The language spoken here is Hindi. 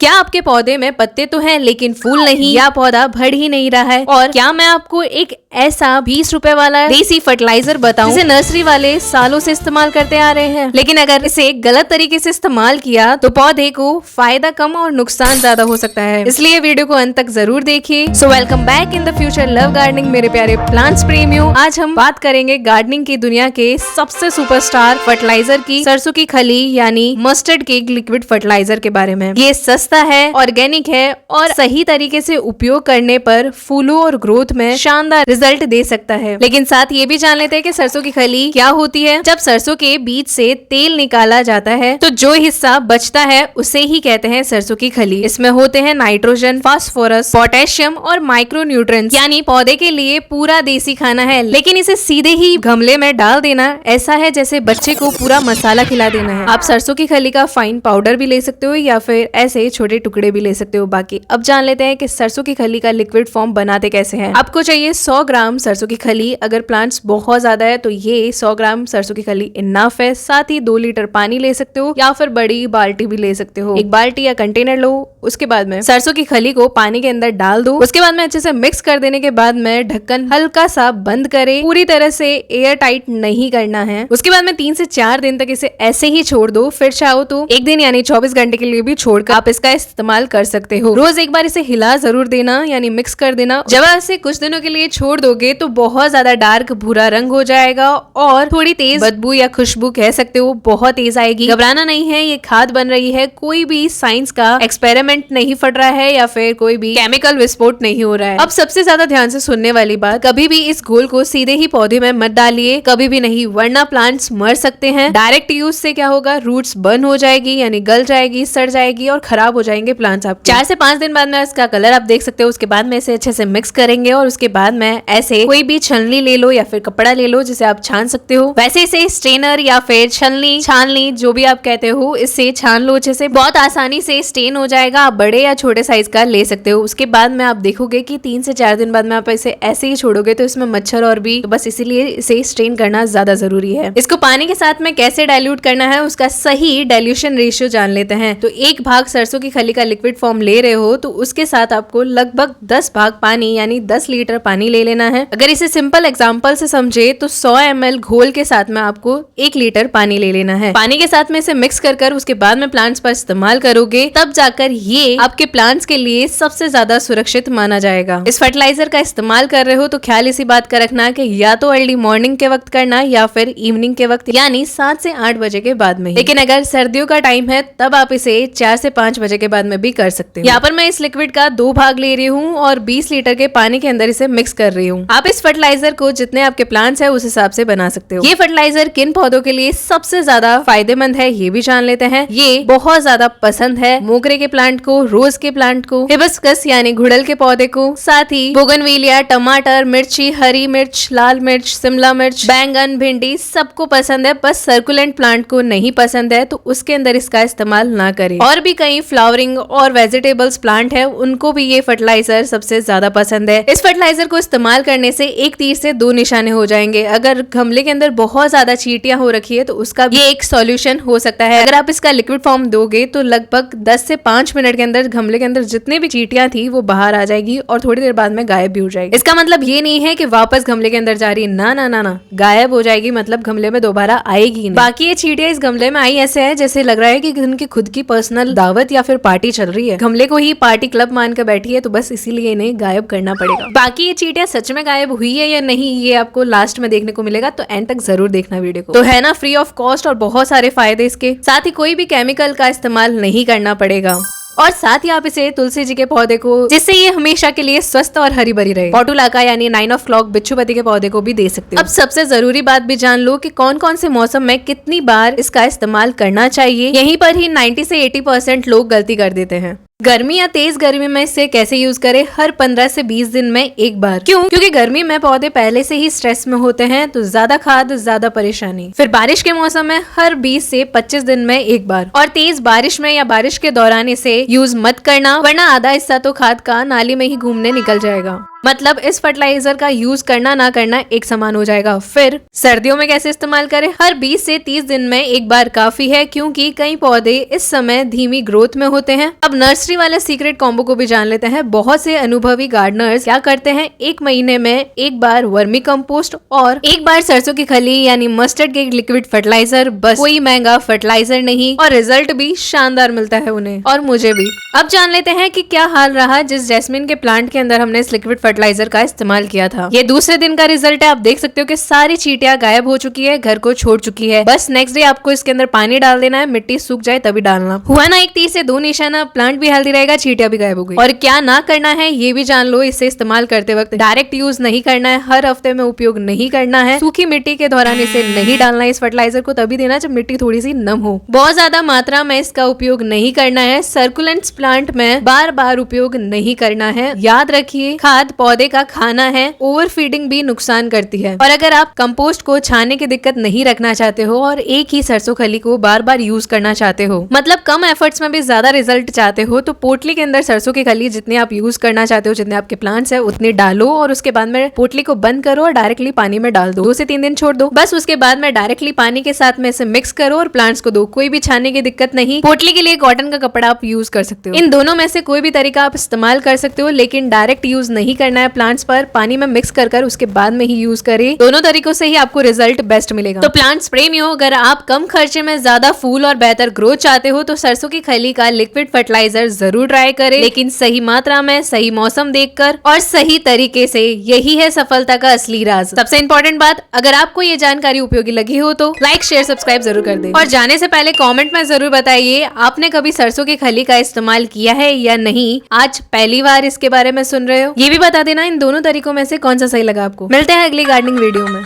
क्या आपके पौधे में पत्ते तो हैं लेकिन फूल नहीं, या पौधा बढ़ ही नहीं रहा है? और क्या मैं आपको एक ऐसा 20 रुपए वाला देसी फर्टिलाइजर बताऊं जिसे नर्सरी वाले सालों से इस्तेमाल करते आ रहे हैं, लेकिन अगर इसे गलत तरीके से इस्तेमाल किया तो पौधे को फायदा कम और नुकसान ज्यादा हो सकता है। इसलिए वीडियो को अंत तक जरूर देखिए। So welcome back in the future love gardening मेरे प्यारे प्लांट्स प्रेमियों। आज हम बात करेंगे गार्डनिंग की दुनिया के सबसे सुपरस्टार फर्टिलाइजर की, सरसों की खली यानी मस्टर्ड केक लिक्विड फर्टिलाइजर के बारे में। ये सस्ता है, ऑर्गेनिक है और सही तरीके से उपयोग करने पर फूलों और ग्रोथ में शानदार रिजल्ट दे सकता है। लेकिन साथ ये भी जान लेते हैं कि सरसों की खली क्या होती है। जब सरसों के बीज से तेल निकाला जाता है तो जो हिस्सा बचता है उसे ही कहते हैं सरसों की खली। इसमें होते हैं नाइट्रोजन, फास्फोरस, पोटेशियम और माइक्रो न्यूट्रिएंट्स, यानी पौधे के लिए पूरा देसी खाना है। लेकिन इसे सीधे ही गमले में डाल देना ऐसा है जैसे बच्चे को पूरा मसाला खिला देना है। आप सरसों की खली का फाइन पाउडर भी ले सकते हो या फिर ऐसे छोटे टुकड़े भी ले सकते हो। बाकी अब जान लेते हैं कि सरसों की खली का लिक्विड फॉर्म बनाते कैसे हैं। आपको चाहिए 100 ग्राम सरसों की खली। अगर प्लांट्स बहुत ज्यादा है तो ये 100 ग्राम सरसों की खली इनफ है। साथ ही 2 लीटर पानी ले सकते हो या फिर बड़ी बाल्टी भी ले सकते हो। एक बाल्टी या कंटेनर लो, उसके बाद में सरसों की खली को पानी के अंदर डाल दो। उसके बाद में अच्छे से मिक्स कर देने के बाद में ढक्कन हल्का सा बंद करे, पूरी तरह से एयर टाइट नहीं करना है। उसके बाद में 3 से 4 दिन तक इसे ऐसे ही छोड़ दो। फिर चाहो तो एक दिन यानी 24 घंटे के लिए भी छोड़कर आप इसका इस्तेमाल कर सकते हो। रोज एक बार इसे हिला जरूर देना, यानी मिक्स कर देना। जब आप इसे कुछ दिनों के लिए छोड़ दोगे तो बहुत ज्यादा डार्क भूरा रंग हो जाएगा और थोड़ी तेज बदबू या खुशबू कह सकते हो बहुत तेज आएगी। घबराना नहीं है, ये खाद बन रही है, कोई भी साइंस का एक्सपेरिमेंट नहीं फट रहा है या फिर कोई भी केमिकल विस्फोट नहीं हो रहा है। अब सबसे ज्यादा ध्यान से सुनने वाली बात, कभी भी इस घोल को सीधे ही पौधे में मत डालिए, कभी भी नहीं, वरना प्लांट्स मर सकते हैं। डायरेक्ट यूज से क्या होगा, रूट्स बर्न हो जाएगी यानी गल जाएगी, सड़ जाएगी और खराब हो जाएंगे प्लांट्स। आप 4 से 5 दिन बाद में इसका कलर आप देख सकते हो। उसके बाद में इसे अच्छे से मिक्स करेंगे और उसके बाद में ऐसे कोई भी छलनी ले लो या फिर कपड़ा ले लो जिसे आप छान सकते हो। वैसे इसे स्ट्रेनर या फिर छाननी जो भी आप कहते हो, इससे छान लो अच्छे से, बहुत आसानी से स्टेन हो जाएगा। आप बड़े या छोटे साइज का ले सकते हो। उसके बाद में आप देखोगे कि 3 से 4 दिन बाद में आप इसे ऐसे ही छोड़ोगे तो इसमें मच्छर और भी, तो बस इसीलिए इसे स्ट्रेन करना ज्यादा जरूरी है। इसको पानी के साथ में कैसे डाइल्यूट करना है, उसका सही डाइल्यूशन रेशियो जान लेते हैं। तो 1 भाग सरसों की खली का लिक्विड फॉर्म ले रहे हो तो उसके साथ आपको लगभग 10 भाग पानी यानी 10 लीटर पानी ले लेना है। अगर इसे सिंपल एग्जांपल से समझे तो 100 ml घोल के साथ में आपको 1 लीटर पानी ले लेना है। पानी के साथ में इसे मिक्स कर उसके बाद में प्लांट्स पर इस्तेमाल करोगे, तब जाकर ये आपके प्लांट्स के लिए सबसे ज्यादा सुरक्षित माना जाएगा। इस फर्टिलाइजर का इस्तेमाल कर रहे हो तो ख्याल इसी बात का रखना कि या तो अर्ली मॉर्निंग के वक्त करना या फिर इवनिंग के वक्त यानी 7 से 8 बजे के बाद में। लेकिन अगर सर्दियों का टाइम है तब आप इसे 4 से 5 बजे के बाद में भी कर सकते हो। यहाँ पर मैं इस लिक्विड का 2 भाग ले रही हूँ और 20 लीटर के पानी के अंदर इसे मिक्स कर रही हूँ। आप इस फर्टिलाइजर को जितने आपके प्लांट्स है उस हिसाब से बना सकते हो। ये फर्टिलाइजर किन पौधों के लिए सबसे ज्यादा फायदेमंद है ये भी जान लेते हैं। ये बहुत ज्यादा पसंद है मोगरे के प्लांट को, रोज के प्लांट को, हिबिस्कस यानी गुड़हल के पौधे को, साथ ही बोगनविलिया, टमाटर, मिर्ची, हरी मिर्च, लाल मिर्च, शिमला मिर्च, बैंगन, भिंडी सबको पसंद है। बस सर्कुलेंट प्लांट को नहीं पसंद है तो उसके अंदर इसका इस्तेमाल ना करें। और भी कई फ्लावरिंग और वेजिटेबल्स प्लांट है, उनको भी ये फर्टिलाइजर सबसे ज्यादा पसंद है। इस फर्टिलाइजर को इस्तेमाल करने से एक तीर से 2 निशाने हो जाएंगे। अगर गमले के अंदर बहुत ज्यादा चींटियां हो रखी है तो उसका ये एक सॉल्यूशन हो सकता है। अगर आप इसका लिक्विड फॉर्म दोगे तो लगभग 10 से 5 मिनट के अंदर गमले के अंदर जितने भी चींटियां थी वो बाहर आ जाएगी और थोड़ी देर बाद में गायब भी हो जाएगी। इसका मतलब ये नहीं है कि वापस गमले के अंदर जा रही है, ना ना ना ना, गायब हो जाएगी मतलब गमले में दोबारा आएगी नहीं। बाकी ये चींटियां इस गमले में आई ऐसे है जैसे लग रहा है कि उनकी खुद की पर्सनल दावत या फिर पार्टी चल रही है। गमले को ही पार्टी क्लब मानकर बैठी है तो बस इसीलिए इन्हें गायब करना पड़ेगा। बाकी ये चींटियां सच में गायब हुई है या नहीं ये आपको लास्ट में देखने को मिलेगा, तो एंड तक जरूर देखना वीडियो को। तो है ना फ्री ऑफ कॉस्ट और बहुत सारे फायदे इसके, साथ ही कोई भी केमिकल का इस्तेमाल नहीं करना पड़ेगा। और साथ ही आप इसे तुलसी जी के पौधे को, जिससे ये हमेशा के लिए स्वस्थ और हरी भरी रहे, पोटुलाका यानी 9 ऑफ क्लॉक बिच्छुपति के पौधे को भी दे सकते हो। अब सबसे जरूरी बात भी जान लो कि कौन कौन से मौसम में कितनी बार इसका इस्तेमाल करना चाहिए। यहीं पर ही 90 से 80% लोग गलती कर देते हैं। गर्मी या तेज गर्मी में इसे कैसे यूज करें, हर 15 से 20 दिन में एक बार। क्यों? क्योंकि गर्मी में पौधे पहले से ही स्ट्रेस में होते हैं तो ज्यादा खाद ज्यादा परेशानी। फिर बारिश के मौसम में हर 20 से 25 दिन में एक बार। और तेज बारिश में या बारिश के दौरान इसे यूज मत करना, वरना आधा हिस्सा तो खाद का नाली में ही घूमने निकल जाएगा। मतलब इस फर्टिलाइजर का यूज करना ना करना एक समान हो जाएगा। फिर सर्दियों में कैसे इस्तेमाल करें? हर 20 से 30 दिन में एक बार काफी है, क्योंकि कई पौधे इस समय धीमी ग्रोथ में होते हैं। अब नर्सरी वाले सीक्रेट कॉम्बो को भी जान लेते हैं। बहुत से अनुभवी गार्डनर्स क्या करते हैं, एक महीने में एक बार वर्मी कंपोस्ट और एक बार सरसों की खली यानी मस्टर्ड के लिक्विड फर्टिलाइजर। बस कोई महंगा फर्टिलाइजर नहीं और रिजल्ट भी शानदार मिलता है उन्हें और मुझे भी। अब जान लेते हैं कि क्या हाल रहा जिस जैस्मिन के प्लांट के अंदर हमने इस लिक्विड फर्टिलाइजर का इस्तेमाल किया था। ये दूसरे दिन का रिजल्ट है। आप देख सकते हो कि सारी चींटियां गायब हो चुकी है, घर को छोड़ चुकी है। बस नेक्स्ट डे आपको इसके अंदर पानी डाल देना है, मिट्टी सूख जाए तभी डालना। हुआ ना एक तीर से दो निशाना, प्लांट भी हेल्दी रहेगा, चींटियां भी गायब हो गई। और क्या ना करना है ये भी जान लो। इसे इस्तेमाल करते वक्त डायरेक्ट यूज नहीं करना है, हर हफ्ते में उपयोग नहीं करना है, सूखी मिट्टी के दौरान इसे नहीं डालना है। इस फर्टिलाइजर को तभी देना जब मिट्टी थोड़ी सी नम हो। बहुत ज्यादा मात्रा में इसका उपयोग नहीं करना है। सर्कुलेंट्स प्लांट में बार बार उपयोग नहीं करना है। याद रखिए, खाद पौधे का खाना है, ओवर फीडिंग भी नुकसान करती है। और अगर आप कंपोस्ट को छाने की दिक्कत नहीं रखना चाहते हो और एक ही सरसों खली को बार बार यूज करना चाहते हो, मतलब कम एफर्ट्स में भी ज्यादा रिजल्ट चाहते हो, तो पोटली के अंदर सरसों की खली जितने आप यूज करना चाहते हो, जितने आपके प्लांट्स है उतने डालो और उसके बाद में पोटली को बंद करो और डायरेक्टली पानी में डाल दो। 2 से 3 दिन छोड़ दो। बस उसके बाद में डायरेक्टली पानी के साथ में इसे मिक्स करो और प्लांट्स को दो। कोई भी छाने की दिक्कत नहीं। पोटली के लिए कॉटन का कपड़ा आप यूज कर सकते हो। इन दोनों में से कोई भी तरीका आप इस्तेमाल कर सकते हो, लेकिन डायरेक्ट यूज नहीं करना है प्लांट्स पर। पानी में मिक्स कर उसके बाद में ही यूज करें। दोनों तरीकों से ही आपको रिजल्ट बेस्ट मिलेगा। तो प्लांट्स प्रेमियों, अगर आप कम खर्चे में ज्यादा फूल और बेहतर ग्रोथ चाहते हो तो सरसों की खली का लिक्विड फर्टिलाइजर जरूर ट्राई करें, लेकिन सही मात्रा में, सही मौसम देखकर और सही तरीके से। यही है सफलता का असली राज। सबसे इंपॉर्टेंट बात, अगर आपको ये जानकारी उपयोगी लगी हो तो लाइक शेयर सब्सक्राइब जरूर कर दें। और जाने से पहले कमेंट में जरूर बताइए आपने कभी सरसों की खली का इस्तेमाल किया है या नहीं। आज पहली बार इसके बारे में सुन रहे हो, ये भी बता देना इन दोनों तरीकों में से कौन सा सही लगा आपको। मिलते हैं अगली गार्डनिंग वीडियो में।